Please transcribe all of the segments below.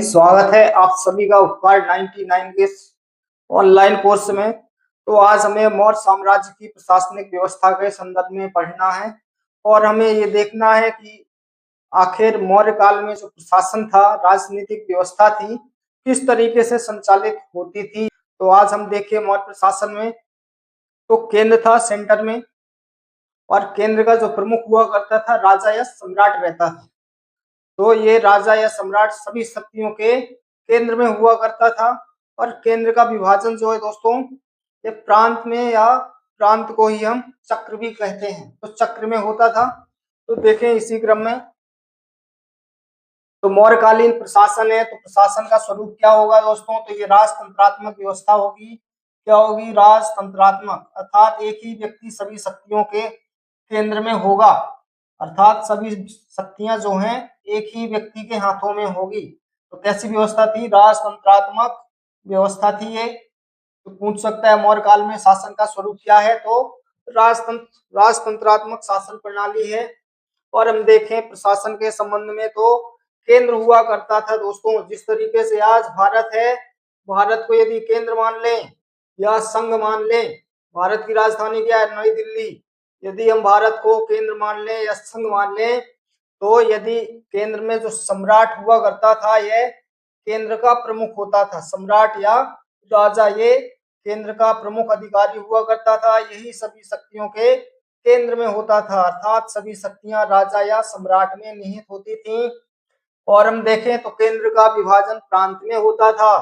स्वागत है आप सभी का उपकार 99 के ऑनलाइन कोर्स में। तो आज हमें मौर्य साम्राज्य की प्रशासनिक व्यवस्था के संदर्भ में पढ़ना है और हमें ये देखना है कि आखिर मौर्य काल में जो प्रशासन था, राजनीतिक व्यवस्था थी, किस तरीके से संचालित होती थी। तो आज हम देखें मौर्य प्रशासन में तो केंद्र था सेंटर में, और केंद्र का जो प्रमुख हुआ करता था राजा या सम्राट रहता था। तो ये राजा या सम्राट सभी शक्तियों के केंद्र में हुआ करता था। और केंद्र का विभाजन जो है दोस्तों, ये प्रांत में या प्रांत को ही हम चक्र भी कहते हैं, तो चक्र में होता था। तो देखें इसी क्रम में तो मौर्यकालीन प्रशासन है, तो प्रशासन का स्वरूप क्या होगा दोस्तों, तो ये राजतंत्रात्मक व्यवस्था होगी। क्या होगी? राजतंत्रात्मक, अर्थात एक ही व्यक्ति सभी शक्तियों के केंद्र में होगा, अर्थात सभी शक्तियां जो हैं एक ही व्यक्ति के हाथों में होगी। तो कैसी व्यवस्था थी? राजतंत्रात्मक व्यवस्था थी ये। तो पूछ सकता है मौर्य काल में शासन का स्वरूप क्या है, तो राजतंत्रात्मक शासन प्रणाली है। और हम देखें प्रशासन के संबंध में तो केंद्र हुआ करता था दोस्तों, जिस तरीके से आज भारत है, भारत को यदि केंद्र मान लें या संघ मान लें, भारत की राजधानी क्या है? नई दिल्ली। यदि हम भारत को केंद्र मान लें या संघ मान लें, तो यदि केंद्र में जो सम्राट हुआ करता था, यह केंद्र का प्रमुख होता था। सम्राट या राजा ये केंद्र का प्रमुख अधिकारी हुआ करता था, यही सभी शक्तियों के केंद्र में होता था, अर्थात सभी शक्तियां राजा या सम्राट में निहित होती थी। और हम देखें तो केंद्र का विभाजन प्रांत में होता था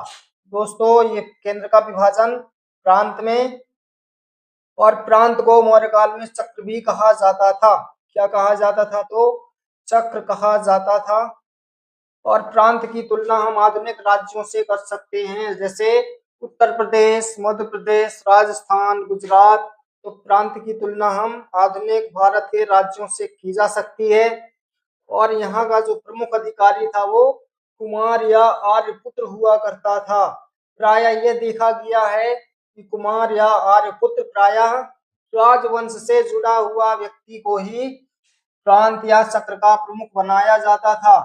दोस्तों, ये केंद्र का विभाजन प्रांत में। और प्रांत को मौर्य काल में चक्र भी कहा जाता था। क्या कहा जाता था? तो चक्र कहा जाता था। और प्रांत की तुलना हम आधुनिक राज्यों से कर सकते हैं, जैसे उत्तर प्रदेश, मध्य प्रदेश, राजस्थान, गुजरात। तो प्रांत की तुलना हम आधुनिक भारत के राज्यों से की जा सकती है। और यहाँ का जो प्रमुख अधिकारी था वो कुमार या आर्यपुत्र हुआ करता था। प्रायः यह देखा गया है कि कुमार या आर्यपुत्र प्रायः राजवंश से जुड़ा हुआ व्यक्ति को ही प्रांत या चक्र का प्रमुख बनाया जाता था।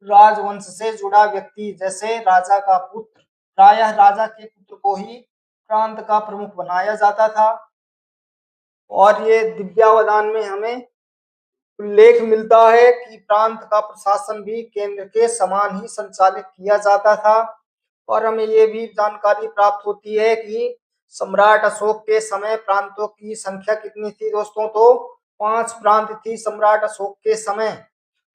राजवंश से जुड़ा व्यक्ति, जैसे राजा का पुत्र, प्रायः राजा के पुत्र को ही प्रांत का प्रमुख बनाया जाता था। और ये दिव्यावदान में हमें उल्लेख मिलता है कि प्रांत का प्रशासन भी केंद्र के समान ही संचालित किया जाता था। और हमें ये भी जानकारी प्राप्त होती है कि सम्राट अशोक के समय प्रांतों की संख्या कितनी थी दोस्तों, तो 5 प्रांत थी सम्राट अशोक के समय।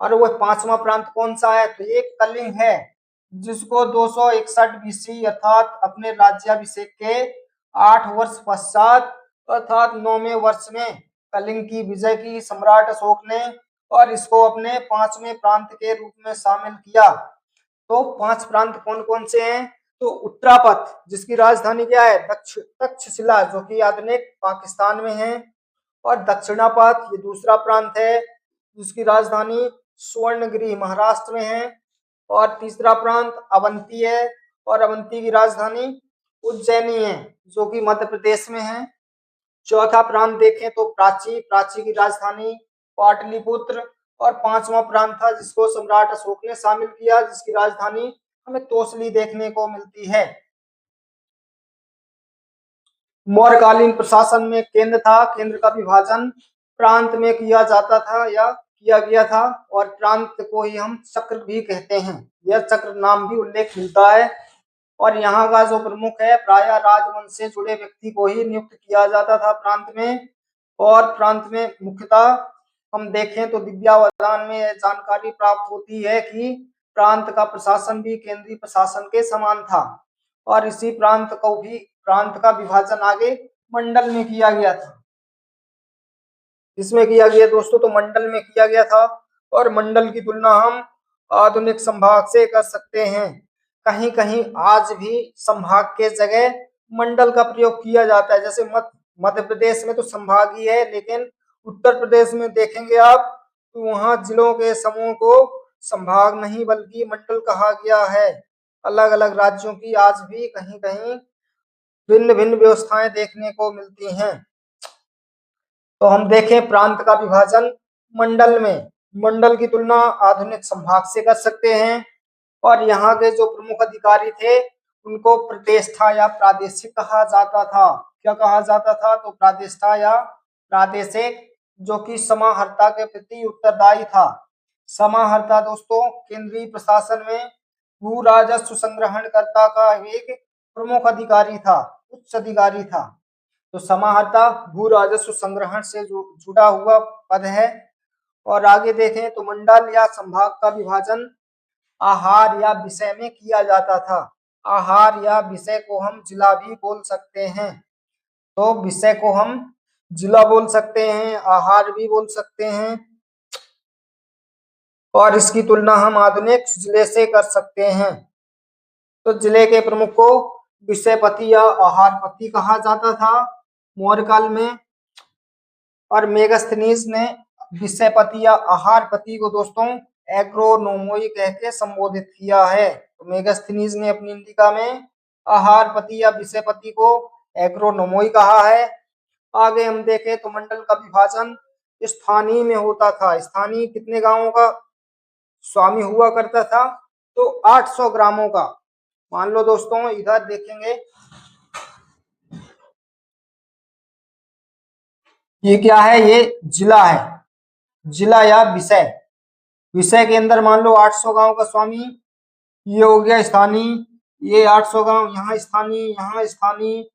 और वह 5वां प्रांत कौन सा है? तो एक कलिंग है, जिसको 261 बीसी अर्थात अपने राज्याभिषेक के 8 वर्ष पश्चात अर्थात 9वें वर्ष में कलिंग की विजय की सम्राट अशोक ने, और इसको अपने 5वें प्रांत के रूप में शामिल किया। तो 5 प्रांत कौन कौन से हैं? तो उत्तरापथ, जिसकी राजधानी क्या है? तक्षशिला, जो कि आधुनिक पाकिस्तान में है। और दक्षिणापथ ये दूसरा प्रांत है, जिसकी राजधानी सुवर्णगिरी महाराष्ट्र में है। और तीसरा प्रांत अवंती है, और अवंती की राजधानी उज्जैनी है, जो कि मध्य प्रदेश में है। चौथा प्रांत देखें तो प्राची, प्राची की राजधानी पाटलिपुत्र। और 5वां प्रांत था जिसको सम्राट अशोक ने शामिल किया, जिसकी राजधानी हमें तोसली देखने को मिलती है। मौर्यकालीन प्रशासन में केंद्र था, केंद्र का विभाजन प्रांत में किया जाता था या किया गया था। और प्रांत को ही हम चक्र भी कहते हैं, यह चक्र नाम भी उल्लेख मिलता है। और यहाँ का जो प्रमुख है, प्रायः राजवंश से जुड़े व्यक्ति को ही नियुक्त किया जाता था प्रांत में। और प्रांत में मुख्यतः हम देखें तो दिव्यावदान में यह जानकारी प्राप्त होती है कि प्रांत का प्रशासन भी केंद्रीय प्रशासन के समान था। और इसी प्रांत का विभाजन आगे मंडल में किया गया था। इसमें किया गया दोस्तों, तो मंडल में किया गया था। और मंडल की तुलना हम आधुनिक संभाग से कर सकते हैं। कहीं कहीं आज भी संभाग के जगह मंडल का प्रयोग किया जाता है, जैसे मध्य प्रदेश में तो संभाग ही है, लेकिन उत्तर प्रदेश में देखेंगे आप तो वहां जिलों के समूह को संभाग नहीं बल्कि मंडल कहा गया है। अलग अलग राज्यों की आज भी कहीं कहीं भिन्न भिन्न व्यवस्थाएं देखने को मिलती हैं। तो हम देखें प्रांत का विभाजन मंडल में, मंडल की तुलना आधुनिक संभाग से कर सकते हैं। और यहाँ के जो प्रमुख अधिकारी थे उनको प्रतिष्ठा या प्रादेशिक कहा जाता था। क्या कहा जाता था? तो प्रादेष्टा या प्रादेशिक, जो कि समाहर्ता के प्रति उत्तरदायी था। समाहर्ता दोस्तों केंद्रीय प्रशासन में भू राजस्व संग्रहणकर्ता का एक प्रमुख अधिकारी था, उच्च अधिकारी था। तो समाहर्ता भू राजस्व संग्रहण से जुड़ा हुआ पद है। और आगे देखें तो मंडल या संभाग का विभाजन आहार या विषय में किया जाता था। आहार या विषय को हम जिला भी बोल सकते हैं। तो विषय को हम जिला बोल सकते हैं, आहार भी बोल सकते हैं, और इसकी तुलना हम आधुनिक जिले से कर सकते हैं। तो जिले के प्रमुख को विषयपति या आहारपति कहा जाता था मौर्य काल में। और मेगास्थनीज ने विषयपति या आहारपति को दोस्तों एग्रोनोमोई कह के संबोधित किया है। तो मेगास्थनीज ने अपनी इंडिका में आहारपति या विषयपति को एग्रोनोमोई कहा है। आगे हम देखें तो मंडल का विभाजन स्थानीय में होता था। स्थानीय कितने गांवों का स्वामी हुआ करता था? तो 800 ग्रामों का। मान लो दोस्तों इधर देखेंगे, ये क्या है? ये जिला है, जिला या विषय। विषय के अंदर मान लो 800 गांव का स्वामी, ये हो गया स्थानीय। ये 800 गांव, यहाँ स्थानीय, यहाँ स्थानीय,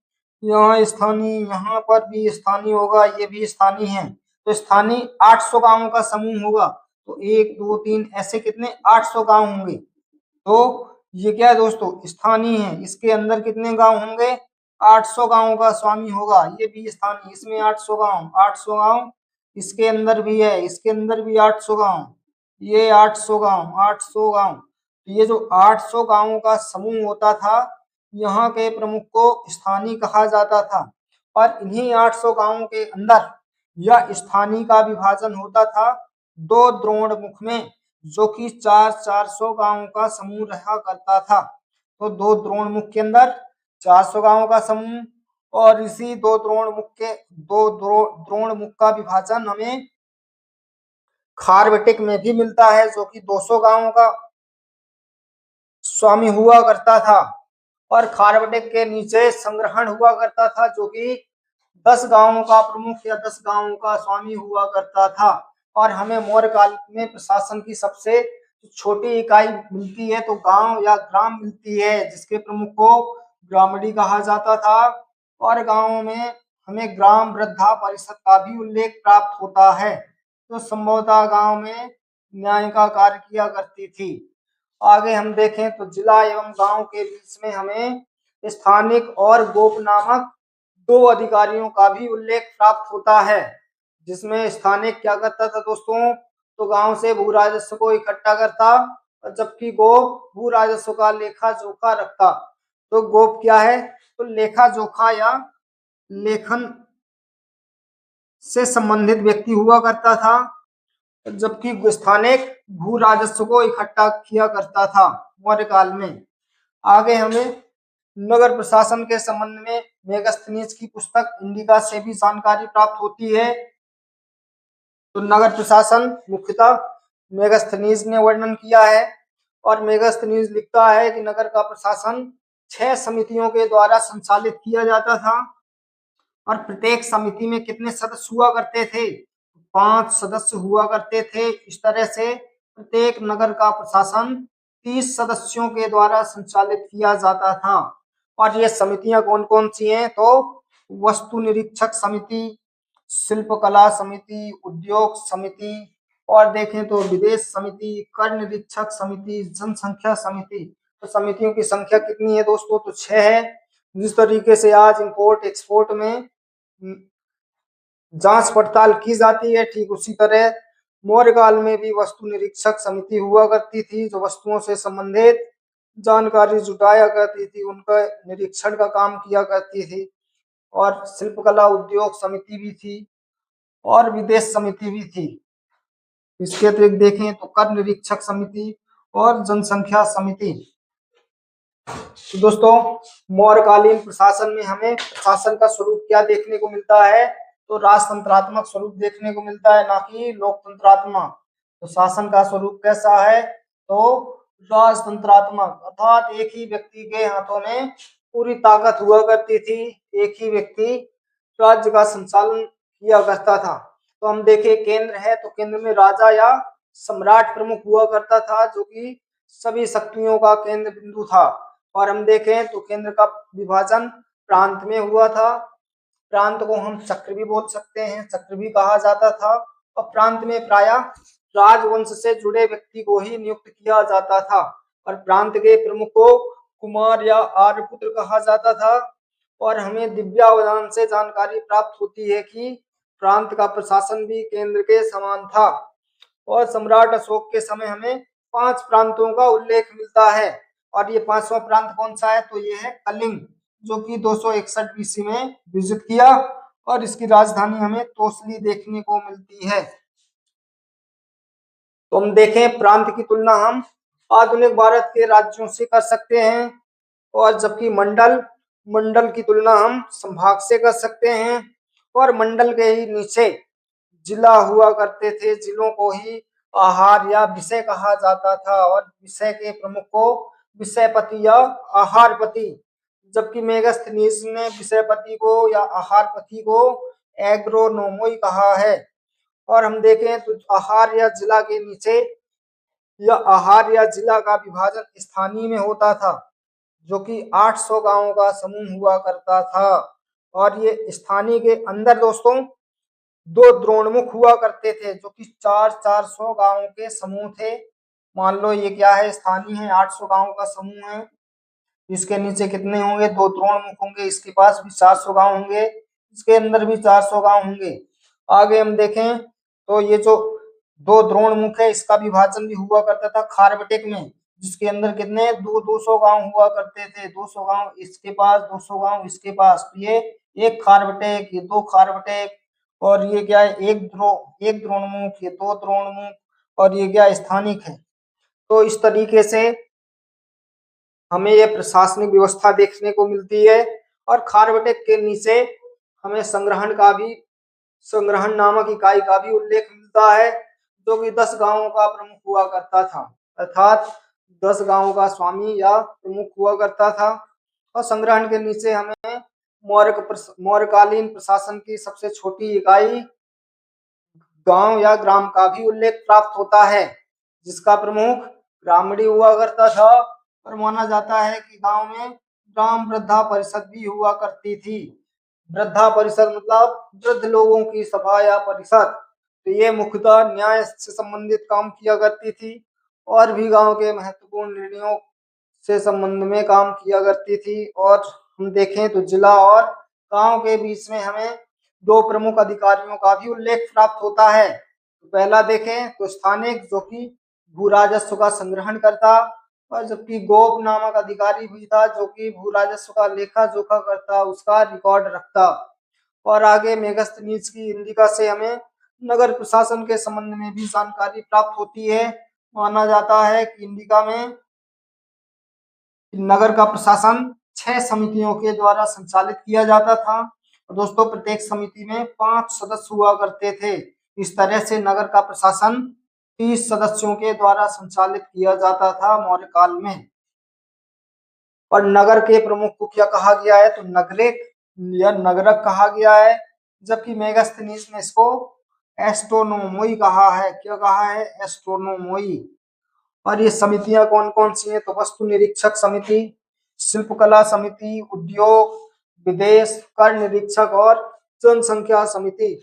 यहाँ स्थानीय, यहाँ पर भी स्थानीय होगा, ये भी स्थानीय है। तो स्थानीय 800 गांवों का समूह होगा। तो 1 2 3 ऐसे कितने 800 गांव होंगे। तो ये क्या है दोस्तों? स्थानीय है। इसके अंदर कितने गांव होंगे? 800 गांवों का स्वामी होगा। ये भी स्थानीय, इसमें 800 गांव, 800 गांव इसके अंदर भी है, इसके अंदर भी 800 गांव, ये 800 गांव, 800 गांव। तो ये जो 800 गांवों का समूह होता था, यहाँ के प्रमुख को स्थानीय कहा जाता था। और इन्हीं 800 गांवों के अंदर यह स्थानीय का विभाजन होता था 2 द्रोण मुख में, जो कि 400 गांवों का समूह रहा करता था। तो 2 द्रोण मुख के अंदर 400 गांवों का समूह, और इसी 2 द्रोण मुख के 2 द्रोण मुख का विभाजन हमें खारबेटिक में भी मिलता है, जो कि 200 गांवों का स्वामी हुआ करता था। और खारबेटिक के नीचे संग्रहण हुआ करता था, जो कि 10 गांवों का प्रमुख या 10 गांवों का स्वामी हुआ करता था। और हमें मौर्य काल में प्रशासन की सबसे छोटी इकाई मिलती है तो गांव या ग्राम मिलती है, जिसके प्रमुख को ग्रामणी कहा जाता था। और गांवों में हमें ग्राम वृद्धा परिषद का भी उल्लेख प्राप्त होता है, तो संभवतः गांव में न्याय का कार्य किया करती थी। आगे हम देखें तो जिला एवं गांव के बीच में हमें स्थानिक और गोप नामक 2 अधिकारियों का भी उल्लेख प्राप्त होता है, जिसमें स्थानिक क्या करता था दोस्तों? तो गांव से भू राजस्व को इकट्ठा करता, और जबकि गोप भू राजस्व का लेखा जोखा रखता। तो गोप क्या है? तो लेखा जोखा या लेखन से संबंधित व्यक्ति हुआ करता था, जबकि स्थानिक भू राजस्व को इकट्ठा किया करता था मौर्य काल में। आगे हमें नगर प्रशासन के संबंध में मेगास्थनीज की पुस्तक इंडिका से भी जानकारी प्राप्त होती है। तो नगर प्रशासन मुख्यतः मेगास्थनीज ने वर्णन किया है, और मेगास्थनीज लिखता है कि नगर का प्रशासन 6 समितियों के द्वारा संचालित किया जाता था। और प्रत्येक समिति में कितने सदस्य हुआ करते थे? 5 सदस्य हुआ करते थे। इस तरह से प्रत्येक नगर का प्रशासन 30 सदस्यों के द्वारा संचालित किया जाता था। और ये समितियां कौन कौन सी हैं? तो वस्तु निरीक्षक समिति, शिल्पकला समिति, उद्योग समिति, और देखें तो विदेश समिति, कर निरीक्षक समिति, जनसंख्या समिति। तो समितियों की संख्या कितनी है दोस्तों? तो 6 है। जिस तरीके से आज इंपोर्ट एक्सपोर्ट में जांच पड़ताल की जाती है, ठीक उसी तरह मौर्य काल में भी वस्तु निरीक्षक समिति हुआ करती थी, जो वस्तुओं से संबंधित जानकारी जुटाया करती थी, उनका निरीक्षण का काम किया करती थी। और शिल्पकला उद्योग समिति भी थी, और विदेश समिति भी थी। इसके अतिरिक्त देखें तो कर निरीक्षक समिति और जनसंख्या समिति। तो दोस्तों मौर्यकालीन प्रशासन में हमें प्रशासन का स्वरूप क्या देखने को मिलता है? तो राजतंत्रात्मक स्वरूप देखने को मिलता है, ना कि लोकतंत्रात्मक। तो शासन का स्वरूप कैसा है? तो राजतंत्रात्मक, अर्थात एक ही व्यक्ति के हाथों में पूरी ताकत हुआ करती थी, एक ही व्यक्ति राज्य का संचालन किया करता था। तो हम देखें केंद्र है तो केंद्र में राजा या सम्राट प्रमुख हुआ करता था, जो कि सभी शक्तियों का केंद्र बिंदु था। और हम देखें तो केंद्र का विभाजन प्रांत में हुआ था। प्रांत को हम चक्र भी बोल सकते हैं, चक्र भी कहा जाता था। और प्रांत में प्रायः राजवंश से जुड़े व्यक्ति को ही नियुक्त किया जाता था। और प्रांत के प्रमुख को कुमार या आर्यपुत्र कहा जाता था। और हमें दिव्यावधान से जानकारी प्राप्त होती है कि प्रांत का प्रशासन भी केंद्र के समान था। और सम्राट अशोक के समय हमें 5 प्रांतों का उल्लेख मिलता है। और ये 5वां प्रांत कौन सा है, तो ये है कलिंग, जो कि 261 बीसी में विजित किया। और इसकी राजधानी हमें तोसली देखने को मिलती है। तो हम देखें प्रांत की तुलना हम आधुनिक भारत के राज्यों से कर सकते हैं, और जबकि मंडल की तुलना हम संभाग से कर सकते हैं। और मंडल के ही नीचे जिला हुआ करते थे, जिलों को ही आहार या विषय कहा जाता था। और विषय के प्रमुख को विषयपति या आहारपति, जबकि मेगास्थनीज ने विषयपति को या आहारपति को एग्रोनोमोई कहा है। और हम देखें तो आहार या जिला के नीचे या आहार या जिला का विभाजन स्थानीय में होता था, जो कि 800 गांवों का समूह हुआ करता था। और ये स्थानीय के अंदर दोस्तों 2 द्रोणमुख हुआ करते थे, जो कि 400 गांवों के समूह थे। मान लो ये क्या है, स्थानीय है, 800 गांवों का समूह है। इसके नीचे कितने होंगे, 2 द्रोणमुख होंगे, इसके पास भी 400 गांव होंगे, इसके अंदर भी 400 गांव होंगे। आगे हम देखें तो ये जो 2 द्रोणमुख है, इसका विभाजन भी हुआ करता था खारबटेक में, जिसके अंदर कितने 200 गांव हुआ करते थे। 200 गांव इसके पास, 200 गांव इसके पास। तो ये एक खारबटेक, ये 2 खारबटेक, और ये क्या है, एक द्रोणमुख, ये 2 द्रोणमुख, और ये क्या स्थानिक है। तो इस तरीके से हमें ये प्रशासनिक व्यवस्था देखने को मिलती है। और खारबटेक के नीचे हमें संग्रहण नामक इकाई का भी उल्लेख मिलता है, जो कि 10 गांवों का प्रमुख हुआ करता था, अर्थात 10 गांवों का स्वामी या प्रमुख हुआ करता था। और संग्रहण के नीचे हमें मौर्यकालीन प्रशासन की सबसे छोटी इकाई गांव या ग्राम का भी उल्लेख प्राप्त होता है, जिसका प्रमुख ग्रामणी हुआ करता था। और माना जाता है कि गांव में ग्राम वृद्धा परिषद भी हुआ करती थी। वृद्धा परिषद मतलब वृद्ध लोगों की सभा या परिषद। तो ये मुख्यतः न्याय से संबंधित काम किया करती थी, और भी गांव के महत्वपूर्ण निर्णयों से संबंध में काम किया करती थी। और हम देखें तो जिला और गांव के बीच में हमें 2 प्रमुख अधिकारियों का भी उल्लेख प्राप्त होता है। तो पहला देखें तो स्थानिक, जो कि भू राजस्व का संग्रहण करता, और जबकि गोप नामक अधिकारी भी था, जो कि भू राजस्व का लेखा जोखा करता, उसका रिकॉर्ड रखता। और आगे मेगास्थनीज की इंडिका से हमें नगर प्रशासन के संबंध में भी जानकारी प्राप्त होती है। माना जाता है कि इंडिका में नगर का प्रशासन 6 समितियों के द्वारा संचालित किया जाता था। दोस्तों प्रत्येक समिति में 5 सदस्य हुआ करते थे। इस तरह से नगर का प्रशासन 30 सदस्यों के द्वारा संचालित किया जाता था मौर्य काल में। और नगर के प्रमुख को क्या कहा गया है, तो नगरेक या नगरक कहा गया है। जबकि मेगास्थनीज ने इसको एस्ट्रोनोमोई कहा है। क्या कहा है, एस्ट्रोनोमोई। और ये समितियां कौन कौन सी हैं, तो वस्तु निरीक्षक समिति, शिल्पकला समिति, उद्योग, विदेश, कर निरीक्षक और जनसंख्या समिति।